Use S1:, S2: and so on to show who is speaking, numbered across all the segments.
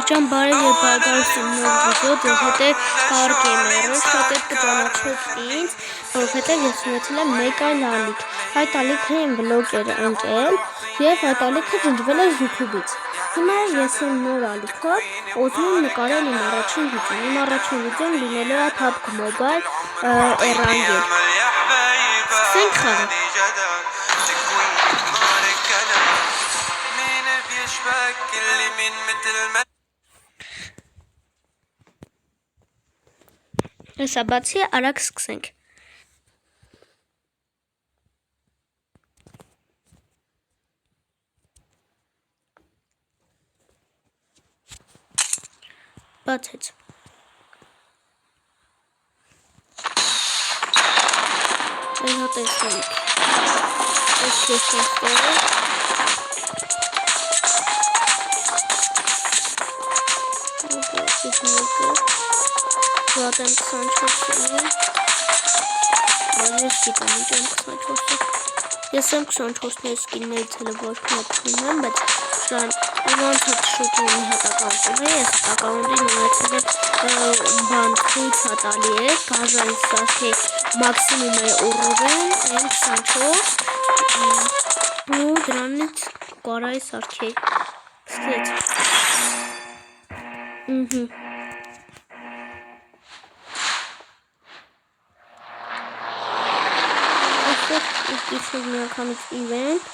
S1: Ջան, բարև եւ բարեկարգություն նոր վիդեո, որովհետեւ կարգեմերը շատ է կճանաչեք ինձ, որովհետեւ ես ունեցել եմ մեկ այլ ալիք։ Այդ ալիքը իմ վլոգեր ընկել եւ այդ ալիքը ջնջվել է YouTube-ից։ Հիմա ես իմ նոր ալիքով ուզում եմ նկարել իմ առաջին վիդեոն։ Իմ առաջին վիդեոն լինելու է PUBG Mobile Erangel։ Սկսենք խաղը։ Հեսա բացի արագ սկսենք։ Բացեց։ Տեսնենք։ Ладно, 24. Ես գիտեմ ինչ եմ 24-ը։ Ես եմ 24-ների սկիններից հələ ոչ մեկ չունեմ, բայց շան ոնց է շուտ ունի հատականություն է, ես հատականություն ունեցել բան խույց հատալի է, գազային սարքի մաքսիմում է ուռովեն, են 24, ու դրանից կարայի սարքի սկսեց։ Իշխում միանգամից event,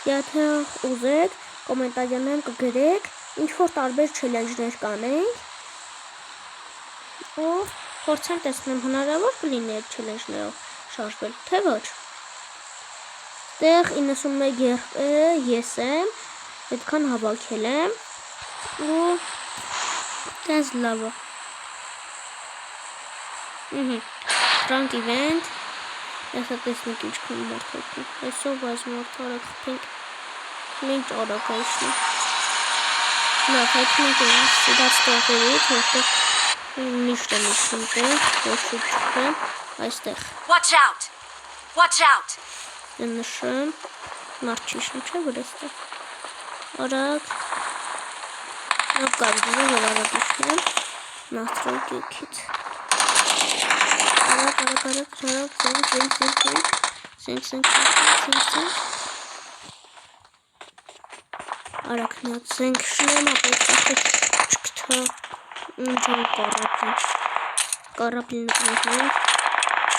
S1: եթե ուզեք, կոմենտարներում կգրեք, ինչ-որ տարբեր չելենջներ կանենք, ու փորձեմ տեսնեմ հնարավոր կլինի այդ չելենջներով շարժվել, թե ոչ։ Տեղ 91 ես եմ, այդքան հավաքել եմ, ու տես լավ է։ Rank event, ես տեսնենք ինչքան մարդիկ են, այսով այս մարդարը խփենք, մենք արագ այսնի։ Լավ, հայտնենք ենք սիրած տեղերից, որտեղ միշտ եմ իշում տեղ, որ շուտ չկեմ, այստեղ։ Watch out! Նշեմ, մարդ չիշում չէ, որ այստեղ։ Արագ, նավ կարդում որ արագ իշնեմ, նաստրոյ կեքից։ Արագ նացենք շնեմ, ապետախը չկթա, ինչ են կարապին նկրեհենք,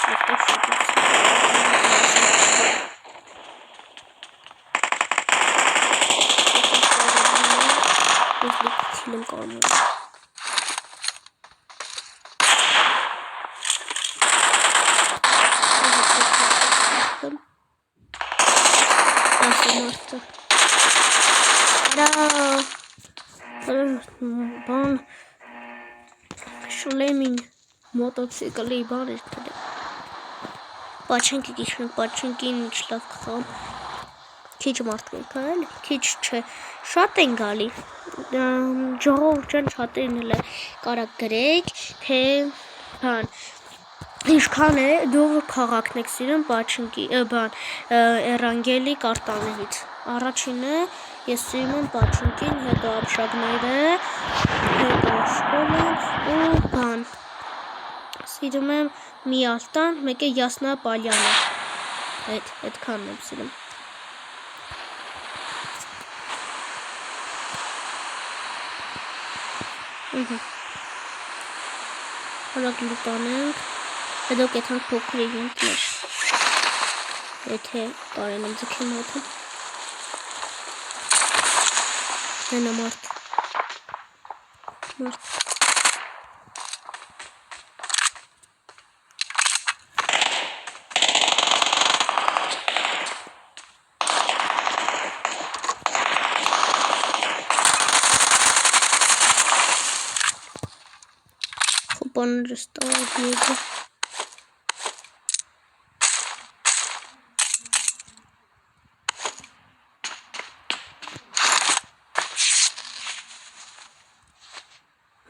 S1: այդտեղ շուտից։ Ես լիք քիլ եմ կարմում։ Բան շլեմին մոտոցիկլի բան էր թել պաչենքի գիշնենք, պաչենքին ինչ լավ կխամ քիչ մարդկ են կայել, քիչ չէ, շատ են գալի ժողով ճան շատերն էլ է կարակ գրեք, թե բան ինչքան է դու քաղաքն եք սիրում պաչենքի, բան Էրանգելի կարտաներից առաջինը ես սիրում եմ պաչենքին, հետո ապշագները, հետո շկոլան ու բան սիրում եմ Միալտան, մեկ է Յասնա Պալյանը այդքանն եմ սիրում Հորակ լուտանենք հետո կեթանք փոքր իվենտներ եթե կարեն եմ ձգեմ հոթը Հենա մարդ Խոպաները ստավ եկը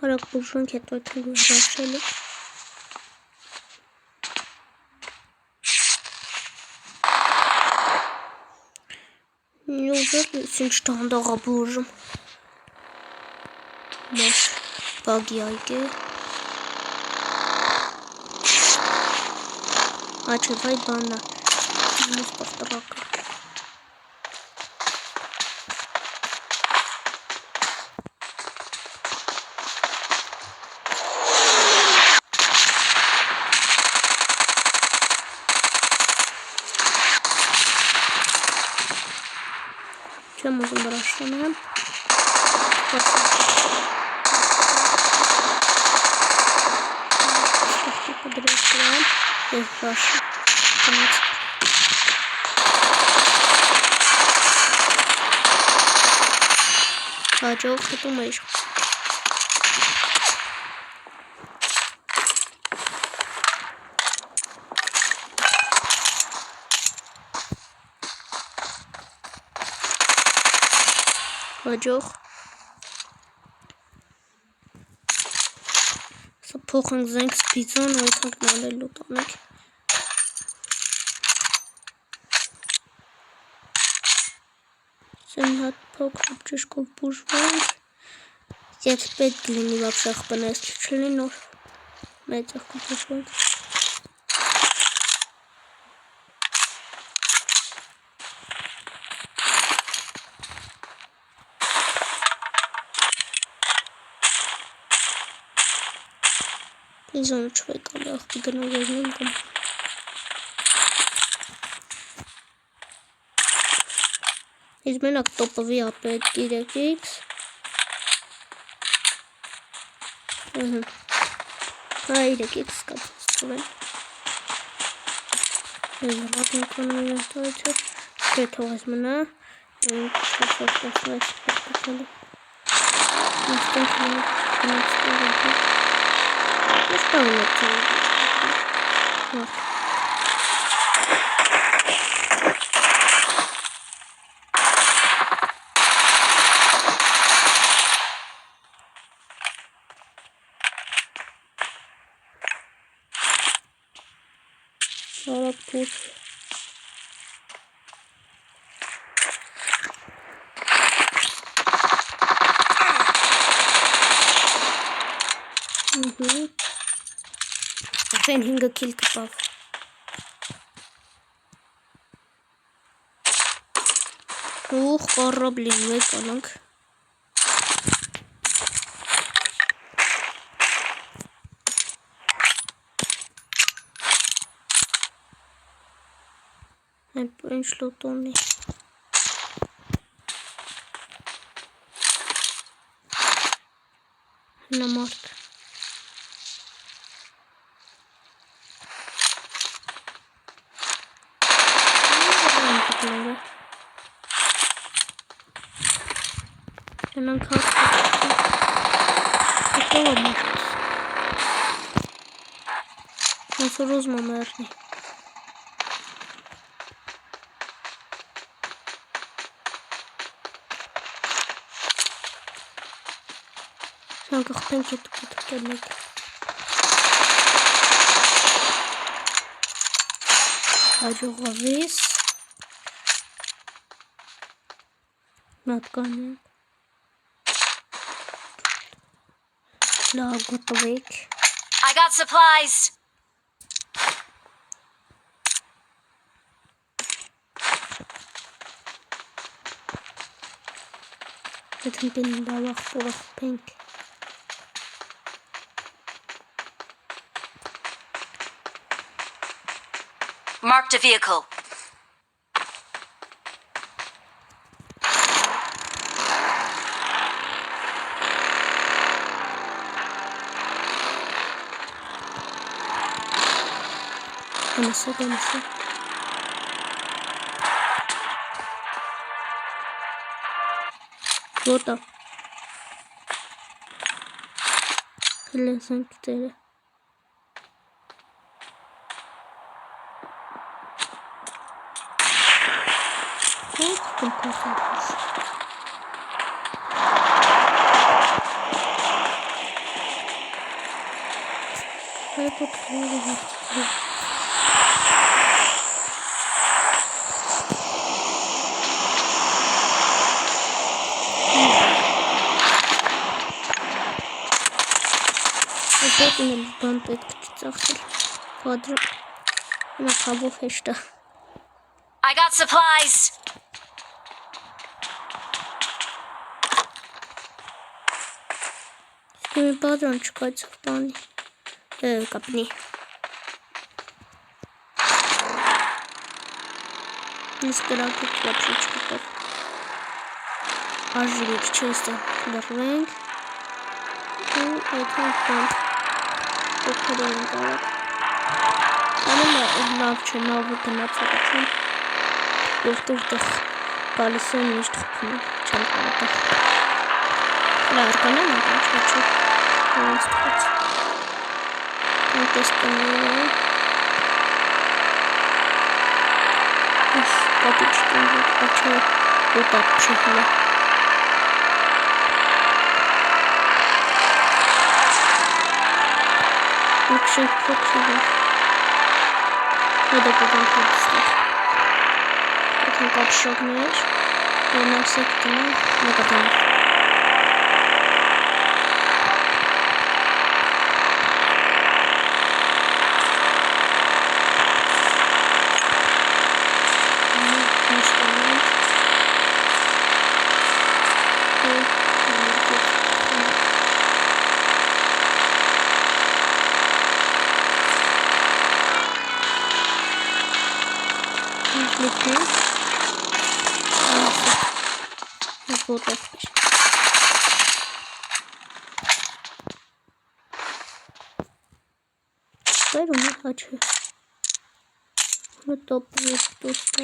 S1: Հարակ բուժանք հետո այդ հրաշել է Ուզել ինչ դանդաղա բուժում Մոս բագի այգի աչևայ բանա մոս պարտավակը չեմ ուզում բրաշանեմ Подрешиваем и хорошо. А чего ты думаешь? Հաջող Սա փոխանք զենք սպիծան ու այդանք նալելու տանեք Սա մի հատ փոքր ճշկով բուժվենք Եթե պետք լինի вообще ախպանես չլինի նոր մեծ ախպ բուժվենք Իզոն չվեք ալի աղբի գնով եզնում կամ Իզ մենակ տոպովի ապետ 3x Հա 3x կապստուր են Իզ ռատն կանում ինվենտորիցը Չէ թող ես մնա Չվասով կասնա այս պարտակալի Նստենք մնա գնացտորը Что у меня там? Вот. Лапуш. Արդեն 5 քիլ կպավ Ուխ խորոբ լինվեք անանք Այդ ինչ լուտոնի Հնամարդ Έναν κάτω Αυτό όμως Όσο ρούσμα με έρνει Σαν καχτέν και το κατακέλνεται Աջողավիս Նատ կանենք Готовик.
S2: I got supplies.
S1: Let's pin the rock pink.
S2: Marked a vehicle.
S1: Конусу. Вот так. Лесен 4. Вот сколько запись. Это клево. Բոտին էլ բան պետք չի ծախսել։ Կադրը հիմա քավով հեշտ է։
S2: I got supplies.
S1: Մի բաժան չկա այդ բանի։ Կապնի։ Ես դրակը ոչի չկտավ։ Արժի մի քիչ էստա լրվենք։ Ու այդքան բան։ Օգտվել ենք արագ։ Անելը լավ չէ, նավը գնացել եմ։ Որտեղ գալիս են միշտ խփում չեմ կարող։ Լավ կանեմ ապաչի։ Ոնց թվաց։ Տեսնում Կապիչ տունգոտ աչը ուտակ չհլը։ Ուքշեք փոքրիվը։ Հետո կգանք հետստեղ։ Ետեն կապշակներ, նասեք տնեմ, նկատանք։ Պերում է հաչը տոպը տոստը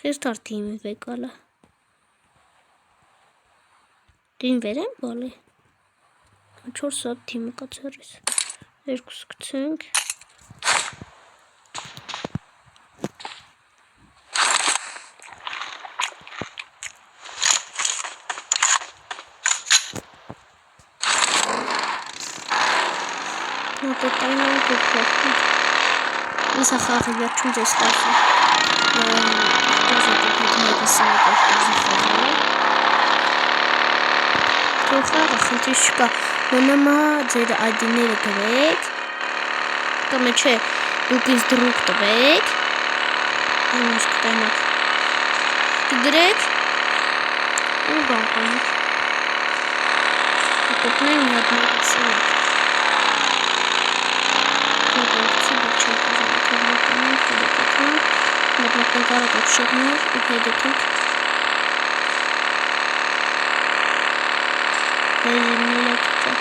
S1: Ես թարդիմ է վեկալը Դին վեր եմ բալի 4 սատ թիմը կացարիս երկուս կցենք Ես ախաղի վերջում ձեզ տախում Թողաղը խնդիր չկա Մոնամա ձեր այդիները գրեք Կամ չէ դուք ինձ դրուկ տվեք Այնոշ կտանեք Կդրեք ու բան կանեք Կտպնեմ հատները սենեք Մոտնական կարոտ ապշակներ ու հետեքենք Բեզիններ ակիծա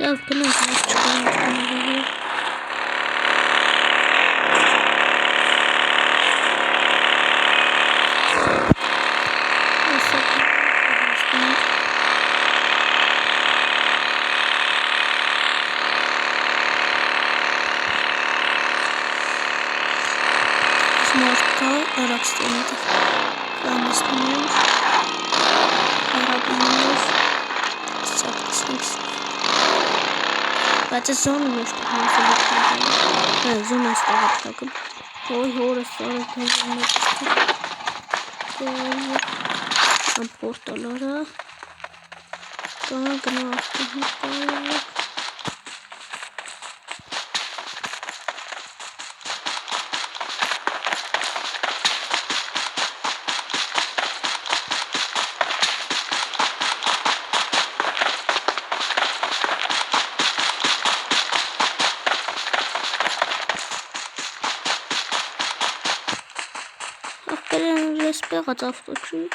S1: Լավ գնանք չկան Մարկա արաքստենիտ կամստներ արաբիներ սակցնից Բայց է զոնը միշտ հա զոնը ստաղապ տակում Ոյ հորը սարը թողում ամպորտալարը գնա ավտոհիտալը Respect авто чи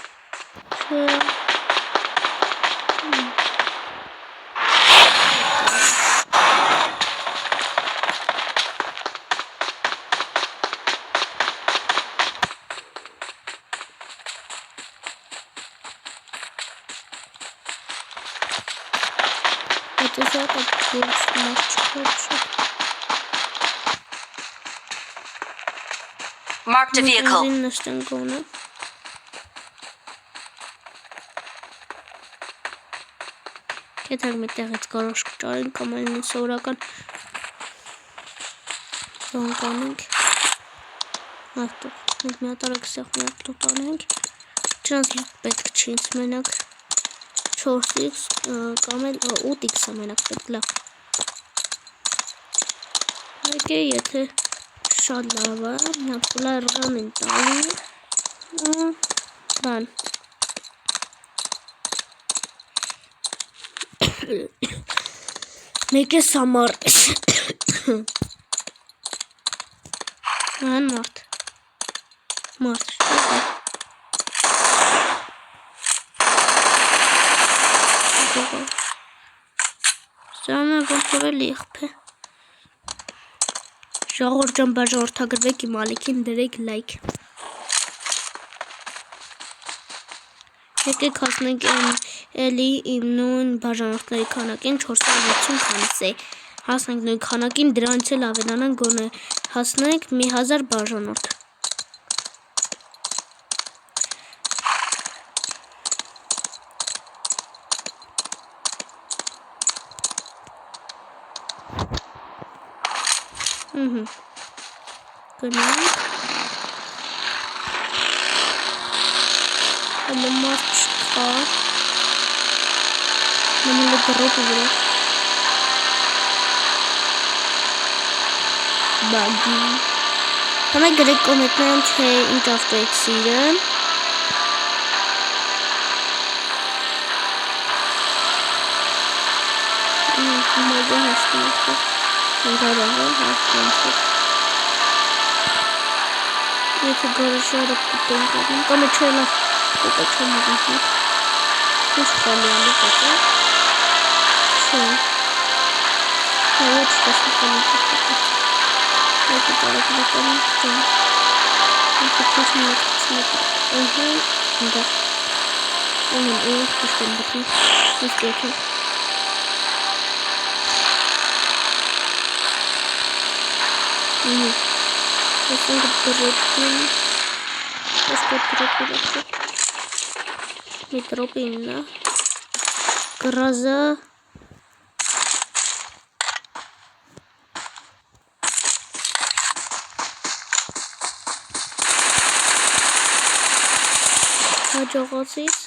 S1: Եթե զատը բորս մարդ չկոչը
S2: Marked a vehicle.
S1: Մագազին նստեն գոնը Կետակ մի տեղից կարոշ կճարենք կամ այլին սովորական Բան կանենք Ատող Մենք մի հատարակ սեղ մի ատող տանենք Չնանց պետք չի ինձ մենակ 4x կամ էլ 8x-ը մենակ պետք լավ Եկե եթե շատ լավ է Նապուլա ռղան են տալի Բան Մեկ ես համար Այն մարդ Մարդ Սրանը ոնքով էլ իղպ է Ժաղոր ջան բաժորդագրվեք իմ ալիքին դրեք լայք Եկեք հասնենք էլի իմ նույն բաժանորդների քանակին 460 քանս է Հասնենք նույն քանակին դրանից էլ ավելանանք գոնե Հասնենք մի 1000 բաժանորդ Գնանք Հələ մարդ չկա Նմել է դրոպը վրա Բագի Համայ գրեք կոմենտներում թե ինչ ավտո եք սիրում Մոդը հաշտում եք Ընգարավը հաշտում Եթե գարաշարը կուտեն կողում Կամ է չէ լավ Կոտա չեմ ուզում Ինչ խալի ալի կոտա Չէ Ոչ կասում խալի կոտա Եթե տարակ վետանում կտեմ Եթե թոչ միակ կցնեք Ընգա Ունեմ ուղ կշտեմ բտում Ես կեքեմ Ես ընգը դրոպին Ես կոտ դրոպի Մի դրոպին նա Գրազը Հաջողացից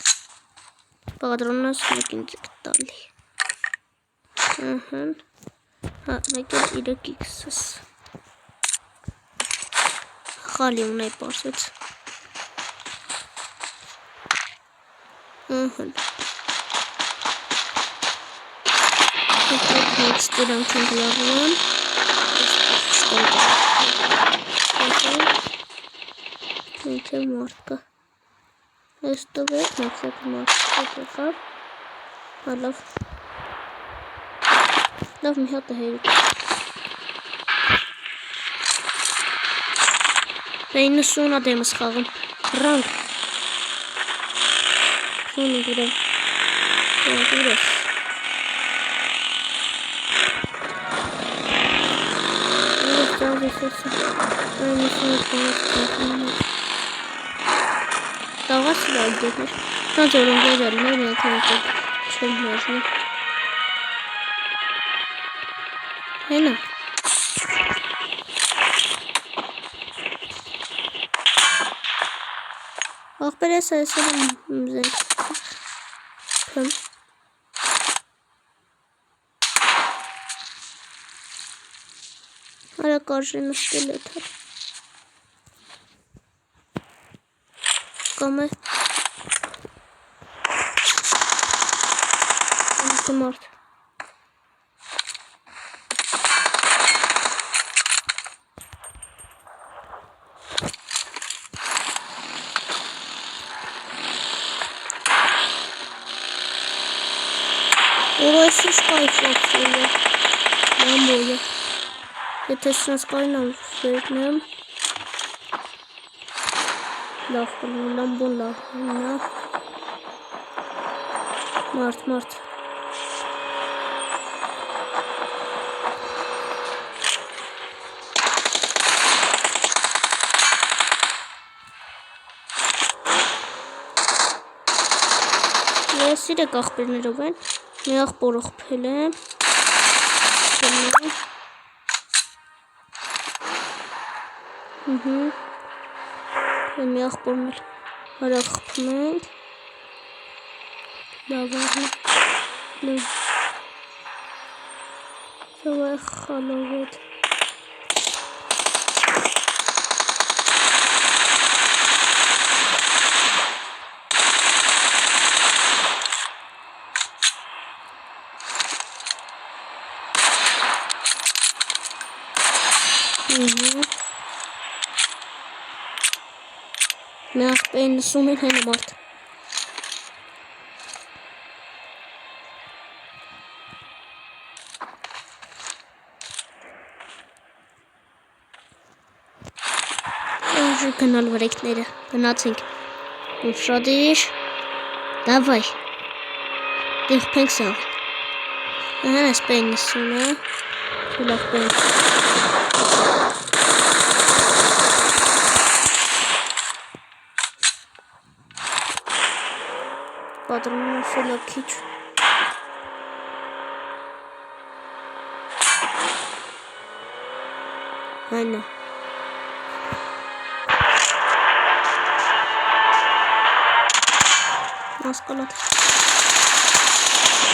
S1: Բաղադրոնաս մեկ ինձ կտալի Հա մեկ էլ 3x-ս Խալի ունեի պարսվեց Հետո դրանք չենք լավան Մենք է մարդ կա Եստով է մաքսակ մարդ կա Հալավ Լավ մի հատ է հերիք 90 դեմս խաղում Ռանք Շունի գուրեմ Գուրես Գուրես ծավես էսը Այն 90 Տաղաս լավ դեպներ Նա ձորում գերելներ Եթե նետեք չեմ հոզնի Հենա Աղբեր ես այսել եմ զենք Փմ Արա կարժի նստել է թար Կամ է Ինքը մարդ Orası şkayflatıyor. Ben böyle. Yetesine skayla vermem. Laf lan bu laf. Mart. Ես իրեք աղբերներով են, մի աղբոր աղբել եմ, մի աղբորն էլ հարաղպում ենք, լավ արնի, Давай халовать. Меня спейн сумит не может. Канал варикнere. Гнацинг. Шадиш. Давай. Дих пенсал. Спейн суна. Тулах пен. Պատրոնում ֆելոքիչ Այնա Մասկալատ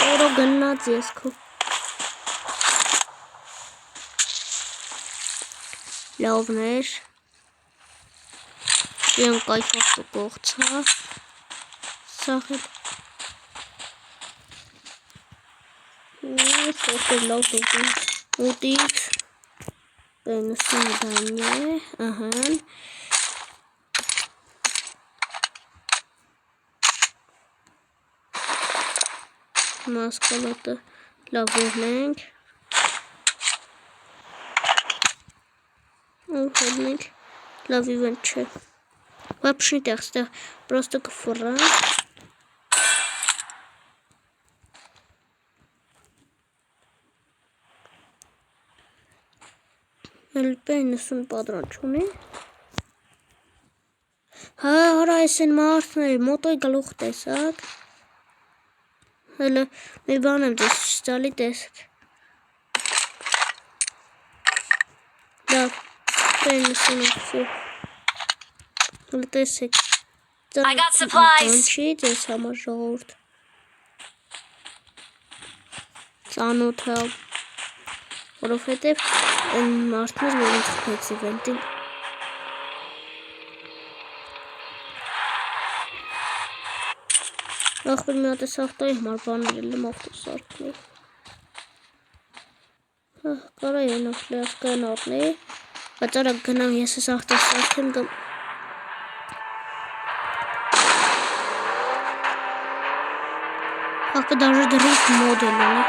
S1: Որո գնաց ես քո Լավներ Եմ կայֆախտու կողցա Սաղել Սոտեր լավ դուգում ուտիք Պենուսին դան է Ահան Մասկալատը լավ որնենք Ուհելնենք լավ իվենտ չէ Вообще так, просто кафура Պենսուն պատրանչունի Հարա ես են մարդներ մոտոյ գլուխ տեսակ Հելը մի բան եմ դես չտալի տեսք Լավ պենսուն ուքսու Հելը տեսեք
S2: I got supplies
S1: Չի դես համար ժողորդ Ծանոտ հավ Որովհետև այն մարդներ որոնց խփեց իվենտին Ախպեր մի հատ է սաղտայի համար բաներ էլ եմ ավտոսարկնի Կարա ենով լյասկան արնի Բայց արագ գնամ ես ես ավտոսարկեմ գամ Ախպեր դաժը դրիվ մոդել ունի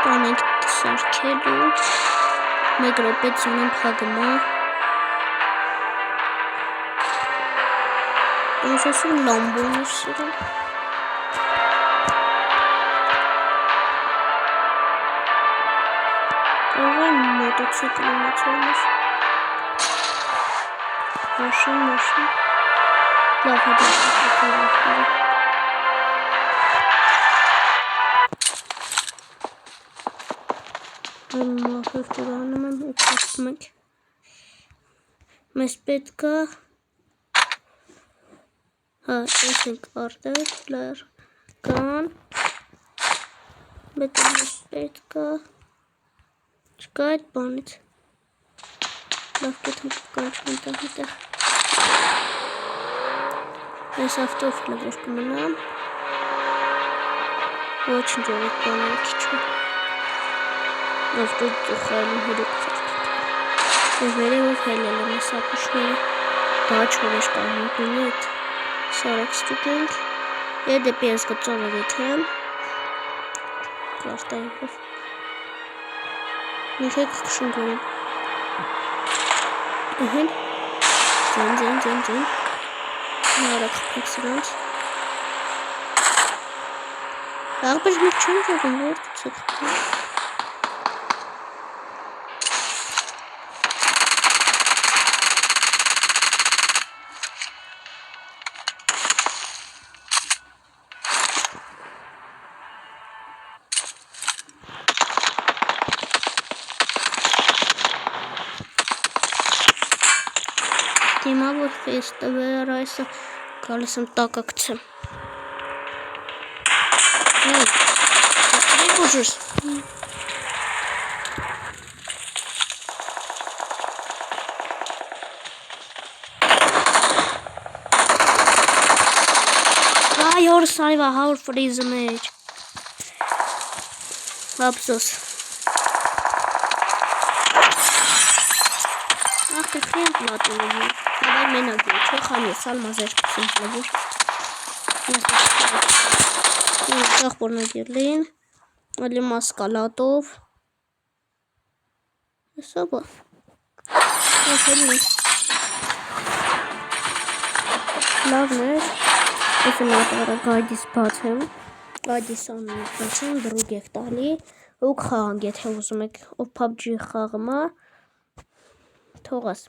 S1: Տանենք սարքելու Մեկ ռոպեց ունեմ պաղմա Ոնսոսում լամբոն էր սիրում Ողան մոտոցիկլ ունեցողնես Մաշին Լավ հետո Հրտորանում եմ ու կապում ենք Մեզ պետք է Հա, ես ենք արդեր, լար կան Պետք է մեզ պետք է Չկա այդ բանից Լավ կեթում կանչում ընտեղ հետեղ Ես ավտոֆիլը որ կմնամ Ոչ ինչ որ այդ բաները քիչում Ավտո խայլում հերուկ ծարկ Ես վերևով հայլել եմ ես ապուշները Դա չոր ես պարմիկունի էտ Սարակ ստուգենք Է դեպի ես գծով էր եթեմ Կարտայով Նիքեք կշուն գորեմ Ահեն Ձեն Հարակ խպեք սրանց Աղբեր մեր չեմ գողում որ կծեք խպեք որ ֆեստը վեր այսը գալիս եմ տակակցեմ։ Эй, ужас. Ay, orası var. How freeze mage. Absus. Ach, der Film hat irgendwie. Aber Männer gut. Ich kann jetzt Salma sehr speziell. Ախ բորնագերլին, ալի մասկալատով, հեսա բա, լավն էր, ես եմ ատարը գայդիս բացեմ, գայդիս անունը բացեմ, դրուգ եք տալի, ու կխաղանք, եթե ուզում եք, ով PUBG խաղմա, թողաս,